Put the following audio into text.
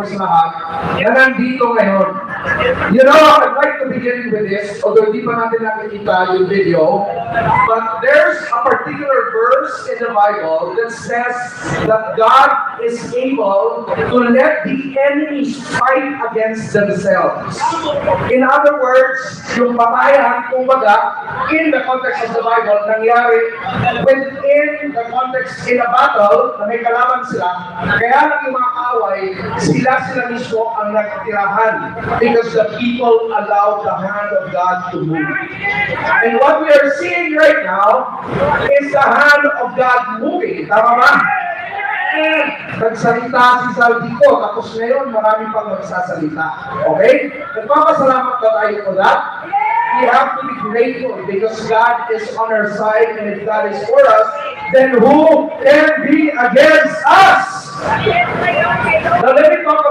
sa lahat na nandito ngayon. You know, I'd like to begin with this, although di pa natin nakikita yung video, but there's a particular verse in the Bible that says that God is able to let the enemies fight against themselves. In other words, yung patayan, kumbaga, in the context of the Bible, nangyari within the context in a battle na may kalaban sila, kaya lang yung mga kaaway, sila mismo ang nagtirahan because the people allowed the hand of God to move. And what we are seeing right now is the hand of God moving. Tama ba? Nagsalita si Saldico, tapos ngayon marami pang magsasalita. Okay? Nagpapasalamat ba tayo po that? We have to be grateful because God is on our side, and if God is for us, then who can be against us? Now let me talk